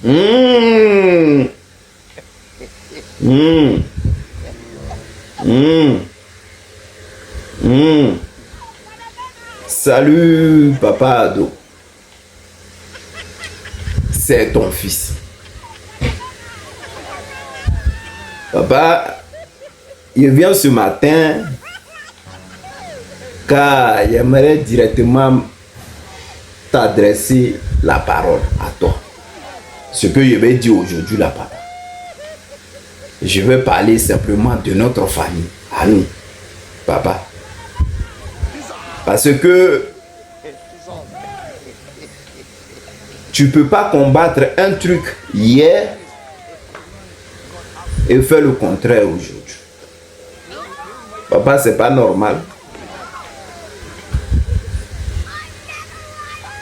Mmh. Mmh. Mmh. Mmh. Salut, papa ado. C'est ton fils. Papa, il vient ce matin car j'aimerais directement t'adresser la parole à toi. Ce que je vais dire aujourd'hui là, papa. Je vais parler simplement de notre famille, à nous, papa. Parce que tu peux pas combattre un truc hier et faire le contraire aujourd'hui. Papa, c'est pas normal.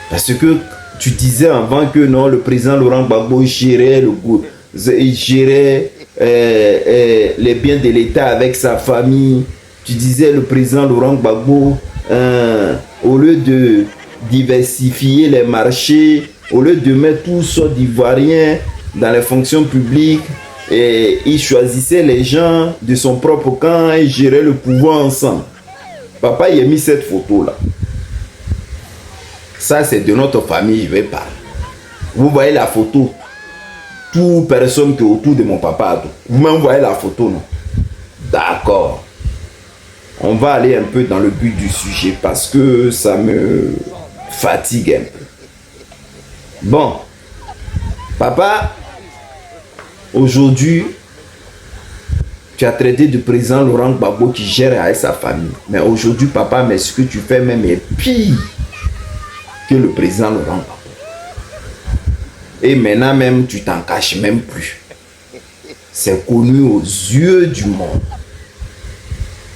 Parce que tu disais avant que non, le président Laurent Gbagbo gérait les biens de l'État avec sa famille. Tu disais le président Laurent Gbagbo, au lieu de diversifier les marchés, au lieu de mettre tous sortes d'Ivoiriens dans les fonctions publiques, et il choisissait les gens de son propre camp et gérait le pouvoir ensemble. Papa, il a mis cette photo-là. Ça, c'est de notre famille, je vais parler. Vous voyez la photo. Toute personne qui est autour de mon papa, vous-même voyez la photo, non? D'accord. On va aller un peu dans le but du sujet parce que ça me fatigue un peu. Bon. Papa, aujourd'hui, tu as traité du président Laurent Gbagbo qui gère avec sa famille. Mais aujourd'hui, papa, mais ce que tu fais même est pire que le président Laurent Gbagbo. Et maintenant même, tu t'en caches même plus. C'est connu aux yeux du monde.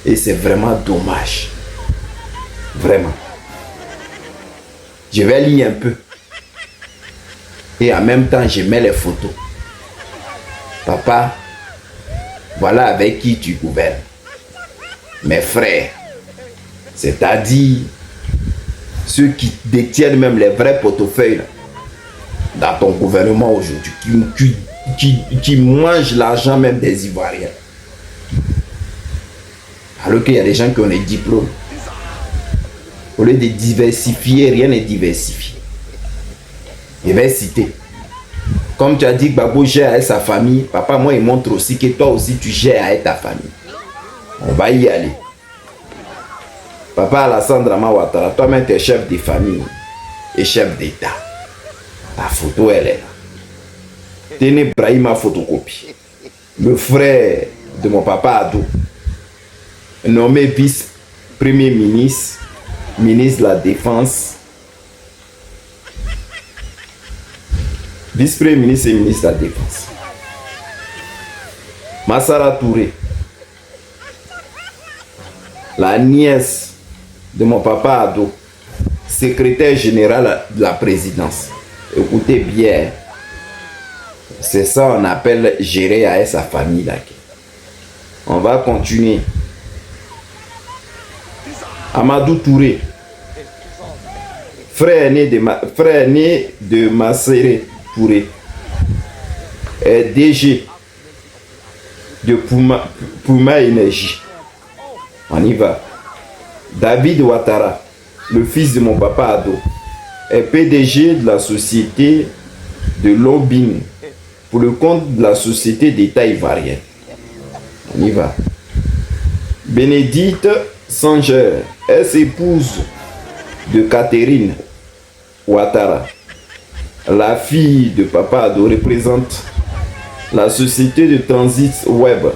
Et c'est vraiment dommage. Vraiment. Je vais lire un peu. Et en même temps, je mets les photos. Papa, voilà avec qui tu gouvernes. Mes frères, c'est-à-dire ceux qui détiennent même les vrais portefeuilles dans ton gouvernement aujourd'hui, qui mangent l'argent même des Ivoiriens. Alors qu'il y a des gens qui ont des diplômes. Au lieu de diversifier, rien n'est diversifié. Je vais citer. Comme tu as dit que Gbagbo gère avec sa famille, papa, moi, il montre aussi que toi aussi, tu gères avec ta famille. On va y aller. Papa Alassane Dramane Ouattara, toi-même, tu es chef de famille et chef d'État. Ta photo, elle est là. Tenez Brahima photocopie. Le frère de mon papa Ado, nommé vice-premier ministre, ministre de la Défense, vice-premier ministre et ministre de la Défense. Massara Touré, la nièce de mon papa Ado, secrétaire général de la présidence. Écoutez bien, c'est ça on appelle gérer avec sa famille là. On va continuer. Amadou Touré, frère aîné de Masséré Touré, est DG de Puma Énergie. On y va. David Ouattara, le fils de mon papa Ado, est PDG de la société de lobbying pour le compte de la société d'État ivoirienne. On y va. Bénédicte Sanger, ex-épouse de Catherine Ouattara, la fille de papa Ado, représente la société de transit web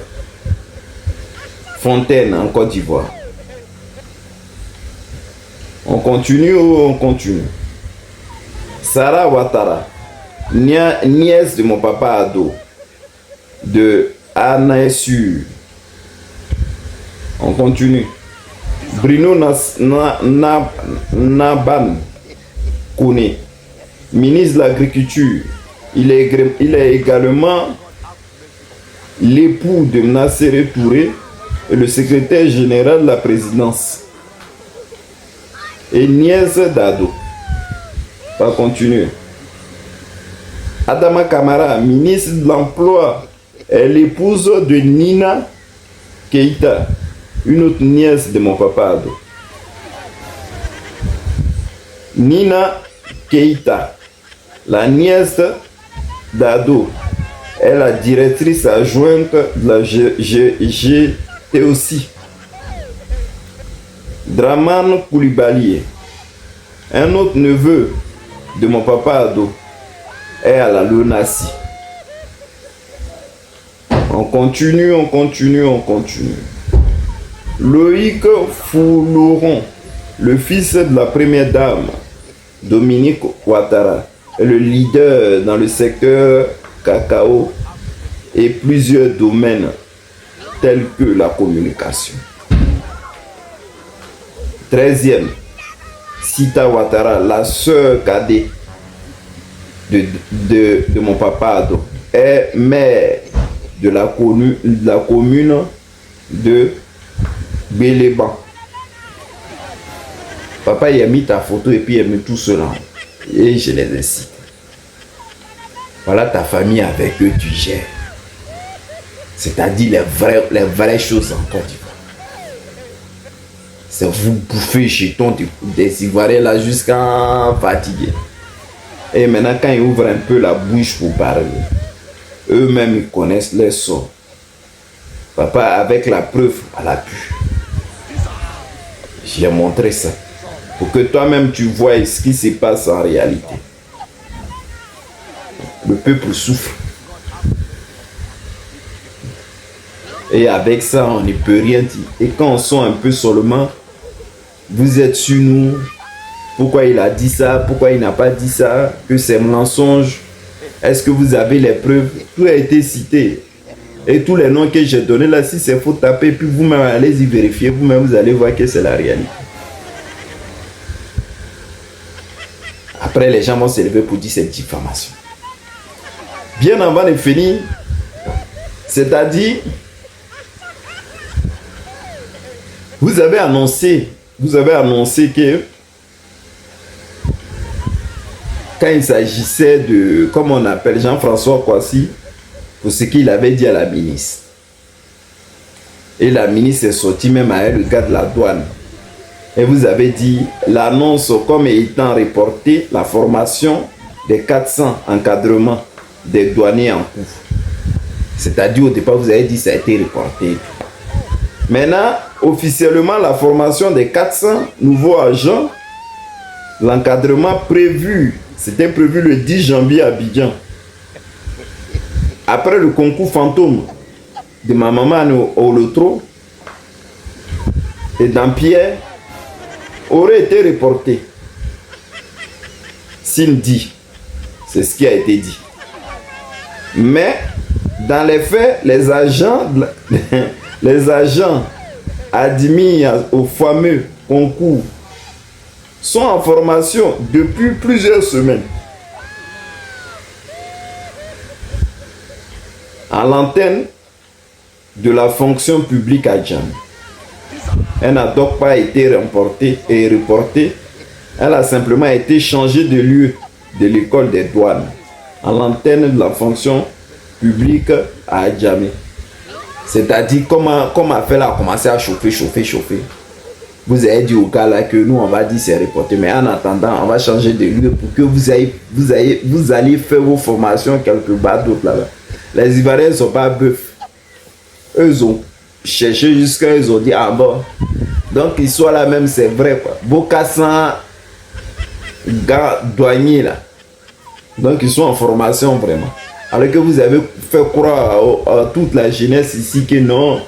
Fontaine en Côte d'Ivoire. On continue ou on continue? Sarah Ouattara, nièce de mon papa Ado, de Anaesur. On continue. Bruno Naban Kone, ministre de l'Agriculture. Il est également l'époux de Nasséré Touré et le secrétaire général de la présidence. Et nièce d'Ado. On va continuer. Adama Kamara, ministre de l'Emploi, est l'épouse de Nina Keïta, une autre nièce de mon papa Ado. Nina Keïta, la nièce d'Ado, est la directrice adjointe de la GT aussi. Draman Koulibaly, un autre neveu de mon papa Ado, est à la LONASI. On continue. Loïc Foulouron, le fils de la première dame, Dominique Ouattara, est le leader dans le secteur cacao et plusieurs domaines tels que la communication. 13e, Sita Ouattara, la sœur cadette de mon papa Ado, est maire de la commune de Béléban. Papa, il a mis ta photo et puis il a mis tout cela. Et je les incite. Voilà ta famille avec eux, tu gères. C'est-à-dire les vraies choses en Côte d'Ivoire. C'est vous bouffer jetons des Ivoiriens là jusqu'à fatiguer. Et maintenant, quand ils ouvrent un peu la bouche pour parler, eux-mêmes ils connaissent les sorts. Papa, avec la preuve à l'appui, j'ai montré ça. Pour que toi-même tu vois ce qui se passe en réalité. Le peuple souffre. Et avec ça, on ne peut rien dire. Et quand on sent un peu seulement, vous êtes sur nous. Pourquoi il a dit ça? Pourquoi il n'a pas dit ça? Que c'est un mensonge? Est-ce que vous avez les preuves? Tout a été cité. Et tous les noms que j'ai donnés là, si c'est faux, taper, puis vous-même allez y vérifier. Vous-même, vous allez voir que c'est la réalité. Après, les gens vont se lever pour dire cette diffamation. Bien avant de finir, c'est-à-dire, vous avez annoncé que quand il s'agissait de, comme on appelle Jean-François Kouassi, pour ce qu'il avait dit à la ministre. Et la ministre est sortie même à elle, le gars de la douane. Et vous avez dit l'annonce comme étant reportée, la formation des 400 encadrements des douaniers en cours. C'est-à-dire au départ vous avez dit ça a été reporté. Maintenant, officiellement, la formation des 400 nouveaux agents, l'encadrement prévu, c'était prévu le 10 janvier à Abidjan. Après le concours fantôme de ma maman au Lotro et d'Ampierre, aurait été reporté. S'il dit, c'est ce qui a été dit. Mais, dans les faits, les agents admis au fameux concours sont en formation depuis plusieurs semaines. À l'antenne de la fonction publique à Djamé. Elle n'a donc pas été reportée. Elle a simplement été changée de lieu de l'école des douanes à l'antenne de la fonction publique à Djamé. C'est-à-dire, comment affaire a commencé à chauffer. Vous avez dit au gars là que nous, on va dire c'est reporté. Mais en attendant, on va changer de lieu pour que vous allez faire vos formations quelque part d'autre là-bas. Les Ivoiriens ne sont pas bœufs. Eux, ils ont cherché jusqu'à ils ont dit ah bon. Donc, ils sont là même, c'est vrai quoi. Bocassan, gars douaniers là. Donc, ils sont en formation vraiment. Alors que vous avez fait croire à toute la jeunesse ici que non.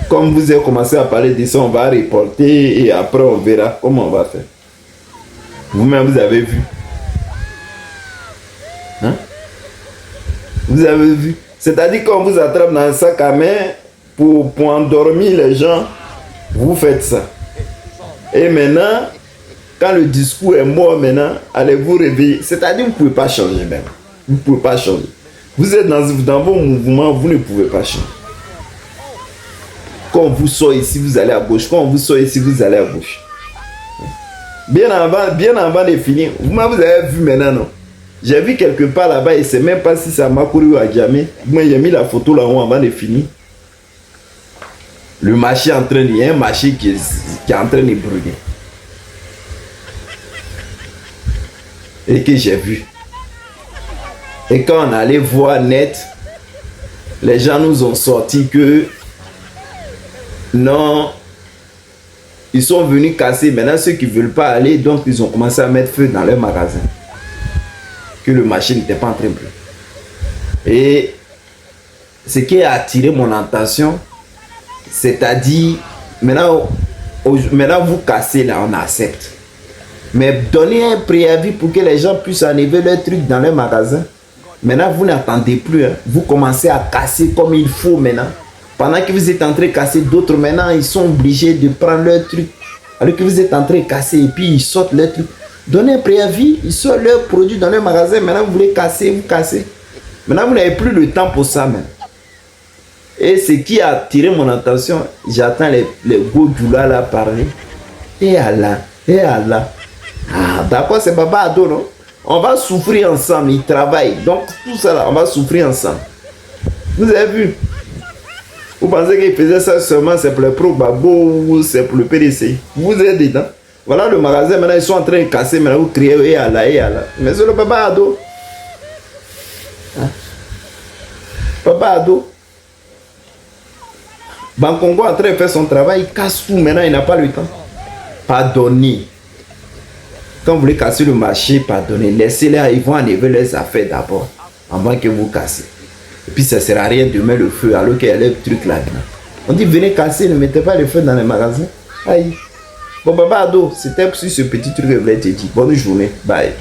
Comme vous avez commencé à parler de ça, on va reporter et après on verra comment on va faire. Vous-même, vous avez vu. Hein? Vous avez vu. C'est-à-dire qu'on vous attrape dans un sac à main pour endormir les gens. Vous faites ça. Et maintenant, quand le discours est mort maintenant, allez vous réveiller. C'est-à-dire que vous ne pouvez pas changer même. Vous ne pouvez pas changer. Vous êtes dans vos mouvements, vous ne pouvez pas changer. Quand on vous sort ici, vous allez à gauche. Quand on vous sort ici, vous allez à gauche. Bien avant de finir, vous avez vu maintenant, non? J'ai vu quelque part là-bas, et c'est même pas si ça m'a couru à jamais. Moi, j'ai mis la photo là-haut avant de finir. Le marché en train de... Il y a un marché qui est en train de brûler. Et que j'ai vu. Et quand on allait voir net, les gens nous ont sorti que non, ils sont venus casser. Maintenant, ceux qui ne veulent pas aller, donc ils ont commencé à mettre feu dans leur magasin. Que le marché n'était pas en train de brûler. Et ce qui a attiré mon attention, c'est-à-dire, maintenant vous cassez là, on accepte. Mais donnez un préavis pour que les gens puissent enlever leurs trucs dans leur magasin. Maintenant, vous n'attendez plus. Hein. Vous commencez à casser comme il faut maintenant. Pendant que vous êtes en train de casser, d'autres maintenant, ils sont obligés de prendre leurs trucs. Alors que vous êtes en train de casser et puis ils sortent leurs trucs. Donnez un préavis, ils sortent leurs produits dans leur magasin. Maintenant, vous voulez casser, vous cassez. Maintenant, vous n'avez plus le temps pour ça même. Et ce qui a attiré mon attention, j'attends les Godoula là parler. Et Allah, et Allah. Ah, d'accord, c'est Papa Ado, non? On va souffrir ensemble, ils travaillent. Donc, tout ça là, on va souffrir ensemble. Vous avez vu? Vous pensez qu'ils faisaient ça seulement, c'est pour le Pro Babo ou c'est pour le PDC? Vous êtes dedans. Voilà le magasin, maintenant ils sont en train de casser, maintenant vous criez, et Allah, et Allah. Mais c'est le Papa Ado. Hein? Papa Ado. Bancongo est en train de faire son travail, il casse tout, maintenant il n'a pas le temps. Pardonnez. Quand vous voulez casser le marché, pardonnez. Laissez-les, ils vont enlever leurs affaires d'abord, avant que vous cassez. Et puis ça ne sert à rien de mettre le feu alors qu'il y a le truc là-dedans. On dit venez casser, ne mettez pas le feu dans les magasins. Aïe. Bon, Papa Ado, c'était sur ce petit truc que je voulais te dire. Bonne journée. Bye.